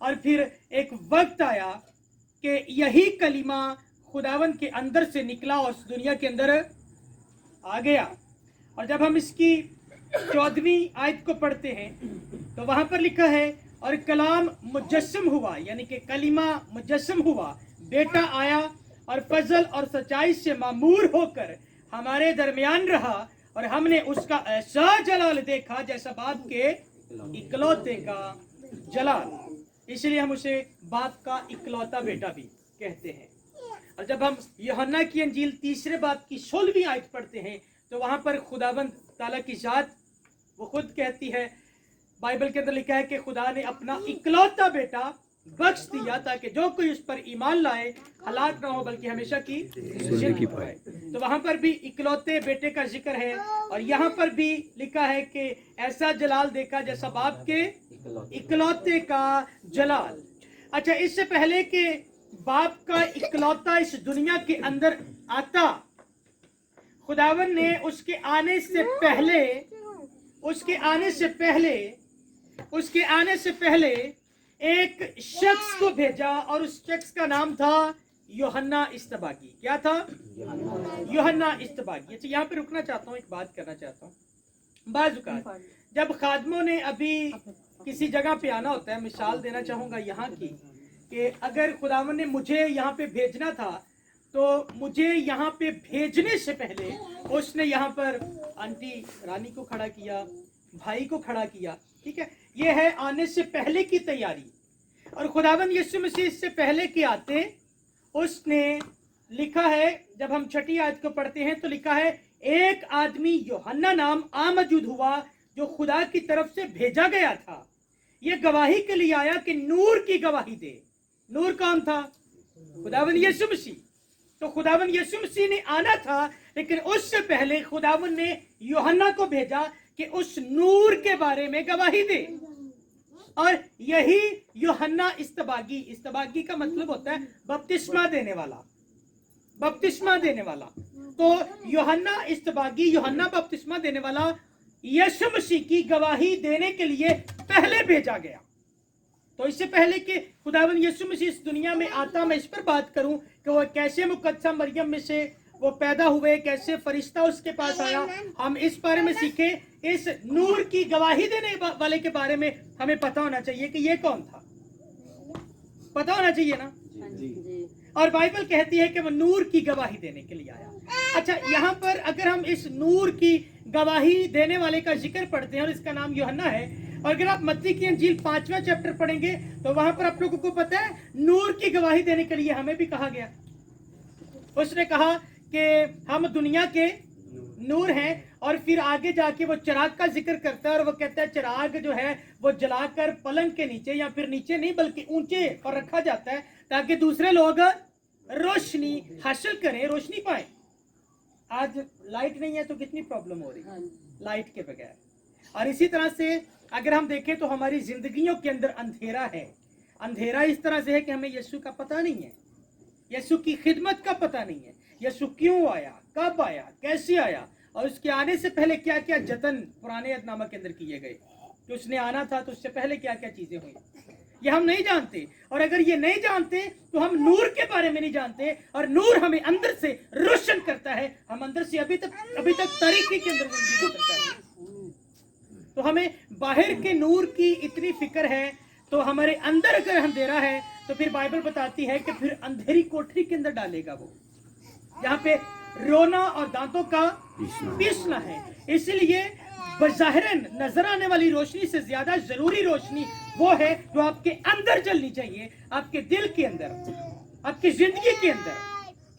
और फिर एक वक्त आया कि यही कलीमा खुदावन के अंदर से निकला और उस दुनिया के अंदर आ गया। और जब हम इसकी 14वीं आयत को पढ़ते हैं तो वहां पर लिखा है, और कलाम मुजस्सम हुआ, यानी कि कलीमा मुजस्सम हुआ, बेटा आया और फजल और सच्चाई से मामूर होकर हमारे दरमियान रहा, और हमने उसका ऐसा जलाल देखा जैसा बाप के इकलौते का जलाल। इसलिए हम उसे बाप का इकलौता बेटा भी कहते हैं। और जब हम यूहन्ना की अंजील 3 बाब की 16वीं आयत पढ़ते हैं तो वहां पर खुदाबंद ताला की जात वो खुद कहती है, बाइबल के अंदर लिखा है कि खुदा ने अपना इकलौता बेटा बख्श दिया ताकि जो कोई उस पर ईमान लाए हलाक ना हो बल्कि हमेशा की जिंदगी पाए। तो वहां पर भी इकलौते बेटे का जिक्र है, और यहाँ पर भी लिखा है कि ऐसा जलाल देखा जैसा बाप के इकलौते का जलाल। अच्छा, इससे पहले कि बाप का इकलौता इस दुनिया के अंदर आता, खुदावन ने उसके आने से पहले एक शख्स को भेजा, और उस शख्स का नाम था यूहन्ना इस्तबागी। क्या था? यूहन्ना इस्तबागी। अच्छा, यहाँ पे रुकना चाहता हूँ, एक बात करना चाहता हूँ। बाज़ औक़ात जब खादमों ने अभी किसी जगह पे आना होता है, मिसाल देना चाहूंगा यहाँ की, कि अगर खुदावन ने मुझे यहाँ पे भेजना था तो मुझे यहाँ पे भेजने से पहले उसने यहाँ पर आंटी रानी को खड़ा किया, भाई को खड़ा किया, ठीक है, ये है आने से पहले की तैयारी। और खुदावन यीशु मसीह से पहले के आते उसने लिखा है, जब हम 6ठी आयत को पढ़ते हैं तो लिखा है, एक आदमी यूहन्ना नाम आमजूद हुआ जो खुदा की तरफ से भेजा गया था, ये गवाही के लिए आया कि नूर की गवाही दे। नूर कौन था? खुदावन यीशु मसीह। तो खुदावन यीशु मसीह ने आना था, लेकिन उससे पहले खुदावन ने यूहन्ना को भेजा कि उस नूर के बारे में गवाही दे। और यही यूहन्ना इस्तबागी का मतलब होता है बपतिस्मा देने वाला। तो यूहन्ना बपतिस्मा देने वाला यीशु मसीह की गवाही देने के लिए पहले भेजा गया। तो इससे पहले कि खुदावन यीशु मसीह इस दुनिया में आता, मैं इस पर बात करूं कि वो कैसे मुकद्दसा मरियम में से वो पैदा हुए, कैसे फरिश्ता उसके पास आया, हम इस बारे में सीखे। इस नूर की गवाही देने वाले के बारे में हमें पता होना चाहिए कि ये कौन था, पता होना चाहिए ना जी। और बाइबल कहती है कि वो नूर की गवाही देने के लिए आया। अच्छा, यहाँ पर अगर हम इस नूर की गवाही देने वाले का जिक्र पढ़ते हैं और इसका नाम यूहन्ना है, और अगर आप मत्ती की अंजील 5वां चैप्टर पढ़ेंगे तो वहां पर आप लोगों को पता है नूर की गवाही देने के लिए हमें भी कहा गया। उसने कहा कि हम दुनिया के नूर हैं, और फिर आगे जाके वो चिराग का जिक्र करता है और वो कहता है चिराग जो है वो जलाकर पलंग के नीचे, या फिर नीचे नहीं बल्कि ऊंचे पर रखा जाता है ताकि दूसरे लोग रोशनी हासिल करें, रोशनी पाए। आज लाइट नहीं है तो कितनी प्रॉब्लम हो रही है लाइट के बगैर। और इसी तरह से अगर हम देखें तो हमारी जिंदगियों के अंदर अंधेरा है। अंधेरा इस तरह से है कि हमें यीशु का पता नहीं है, यीशु की खिदमत का पता नहीं है, यीशु क्यों आया, कब आया, कैसे आया, और उसके आने से पहले क्या क्या जतन पुराने अहदनामा के अंदर किए गए कि उसने आना था तो उससे पहले क्या क्या चीजें हुई, ये हम नहीं जानते। और अगर ये नहीं जानते तो हम नूर के बारे में नहीं जानते, और नूर हमें अंदर से रोशन करता है। हम अंदर से अभी तक तारीकी के अंदर जिंदगी गुजरता है। तो हमें बाहर के नूर की इतनी फिक्र है, तो हमारे अंदर अगर अंधेरा है तो फिर बाइबल बताती है कि फिर अंधेरी कोठरी के अंदर डालेगा वो, यहाँ पे रोना और दांतों का पीसना है। इसलिए बज़ाहिरन नजर आने वाली रोशनी से ज्यादा जरूरी रोशनी वो है जो आपके अंदर जलनी चाहिए, आपके दिल के अंदर, आपकी जिंदगी के अंदर,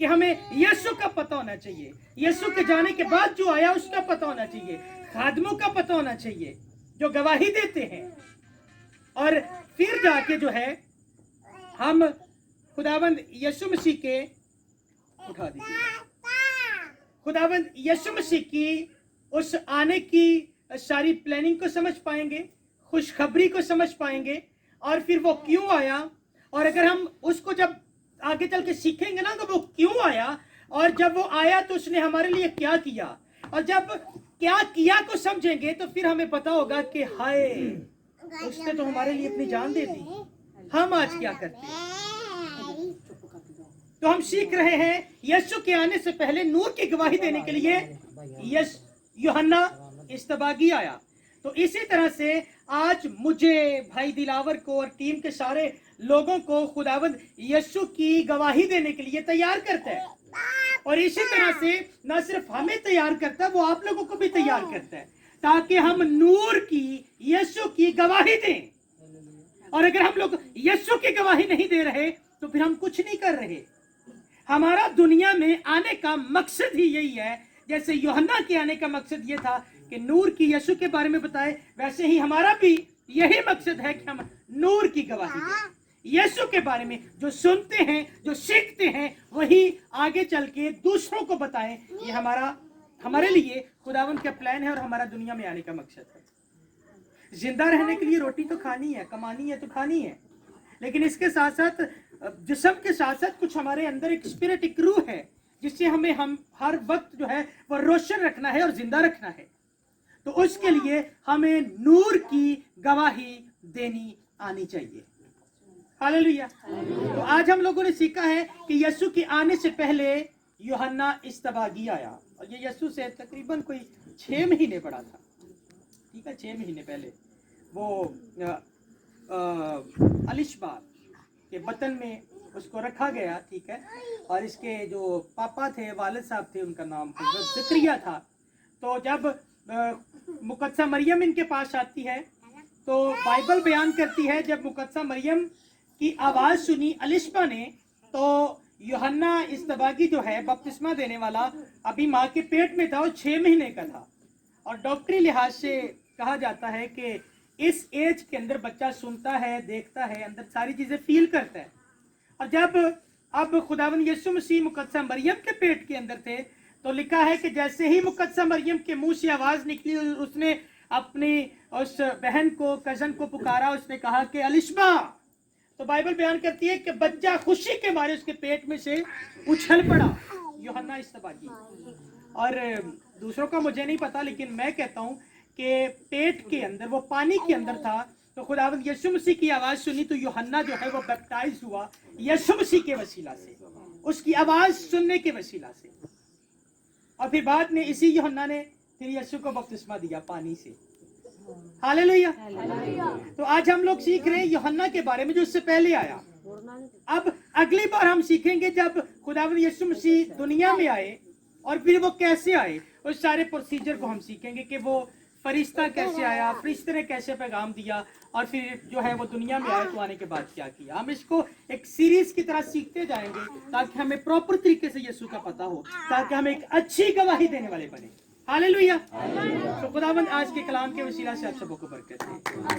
कि हमें यीशु का पता होना चाहिए, यीशु के जाने के बाद जो आया उसका पता होना चाहिए, खादमों का पता होना चाहिए जो गवाही देते हैं, और फिर जाके जो है हम खुदावंद यीशु मसीह के उठा दीजिए, खुदावंद यीशु मसीह की उस आने की सारी प्लानिंग को समझ पाएंगे, खुशखबरी को समझ पाएंगे, और फिर वो क्यों आया। और अगर हम उसको जब आगे चल के सीखेंगे ना तो वो क्यों आया, और जब वो आया तो उसने हमारे लिए क्या किया, और जब क्या किया को समझेंगे तो फिर हमें पता होगा कि हाय उसने तो हमारे लिए अपनी जान दे दी, हम आज क्या करते हैं? तो हम सीख रहे हैं यीशु के आने से पहले नूर की गवाही देने के लिए यूहन्ना इस्तबागी आया। तो इसी तरह से आज मुझे, भाई दिलावर को और टीम के सारे लोगों को खुदावंद यीशु की गवाही देने के लिए तैयार करता है। और इसी तरह से न सिर्फ हमें तैयार करता है, वो आप लोगों को भी तैयार करता है ताकि हम नूर की, यीशु की गवाही दें। और अगर हम लोग यीशु की गवाही नहीं दे रहे तो फिर हम कुछ नहीं कर रहे। हमारा दुनिया में आने का मकसद ही यही है। जैसे यूहन्ना के आने का मकसद ये था कि नूर की, यीशु के बारे में बताए, वैसे ही हमारा भी यही मकसद है कि हम नूर की गवाही दें। यीशु के बारे में जो सुनते हैं, जो सीखते हैं, वही आगे चल के दूसरों को बताएं। ये हमारे लिए खुदावंद का प्लान है और हमारा दुनिया में आने का मकसद है। जिंदा रहने के लिए रोटी तो खानी है, कमानी है तो खानी है, लेकिन इसके साथ साथ जिस्म के साथ साथ कुछ हमारे अंदर एक स्पिरिट, एक रूह है जिससे हम हर वक्त जो है वो रोशन रखना है और जिंदा रखना है। तो उसके लिए हमें नूर की गवाही देनी आनी चाहिए। हालेलुया। तो आज हम लोगों ने सीखा है कि यीशु के आने से पहले यूहन्ना इस्तबागी आया, और ये यीशु से तकरीबन कोई 6 महीने बड़ा था। ठीक है, 6 महीने पहले वो अलिशबा के बतन में उसको रखा गया। ठीक है, और इसके जो पापा थे, वालिद साहब थे, उनका नाम ज़करिया था। तो जब मुकद्दसा मरियम इनके पास आती है तो बाइबल बयान करती है जब मुकद्दसा मरियम की आवाज़ सुनी अलिशबा ने, तो यूहन्ना इस्तबागी जो है बपतिस्मा देने वाला, अभी माँ के पेट में था और 6 महीने का था। और डॉक्टरी लिहाज से कहा जाता है कि इस एज के अंदर बच्चा सुनता है, देखता है, अंदर सारी चीजें फील करता है। और जब अब खुदावंद यीशु मसीह मुकद्दसा मरियम के पेट के अंदर थे तो लिखा है कि जैसे ही मुकद्दसा मरियम के मुंह से आवाज निकली, उसने अपनी उस बहन को, कजन को पुकारा, उसने कहा कि अलिशबा। तो बाइबल बयान करती है कि बच्चा खुशी के मारे उसके पेट में से उछल पड़ा, यूहन्ना इस्तबागी। और दूसरों का मुझे नहीं पता, लेकिन मैं कहता हूँ कि पेट के अंदर, वो पानी के अंदर था, तो खुदावंद यीशु मसीह की आवाज सुनी तो यूहन्ना जो है वो बैप्टाइज हुआ यीशु मसीह के वसीला से, उसकी आवाज सुनने के वसीला से। और फिर बाद में इसी यूहन्ना ने फिर यीशु को बपतिस्मा दिया पानी से। हालेलुया। तो आज हम लोग सीख रहे हैं यूहन्ना के बारे में जो उससे पहले आया। अब अगली बार हम सीखेंगे जब खुदावंद यीशु मसीह दुनिया में आए और फिर वो कैसे आए, उस सारे प्रोसीजर को हम सीखेंगे कि वो फरिश्ता कैसे आया, फरिश्ते ने कैसे पैगाम दिया, और फिर जो है वो दुनिया में आए तो आने के बाद क्या किया। हम इसको एक सीरीज की तरह सीखते जाएंगे ताकि हमें प्रॉपर तरीके से यीशु का पता हो, ताकि हम एक अच्छी गवाही देने वाले बने। हालेलुया। तो खुदावंद आज के कलाम के वसीला से आप सबको बरकत दे।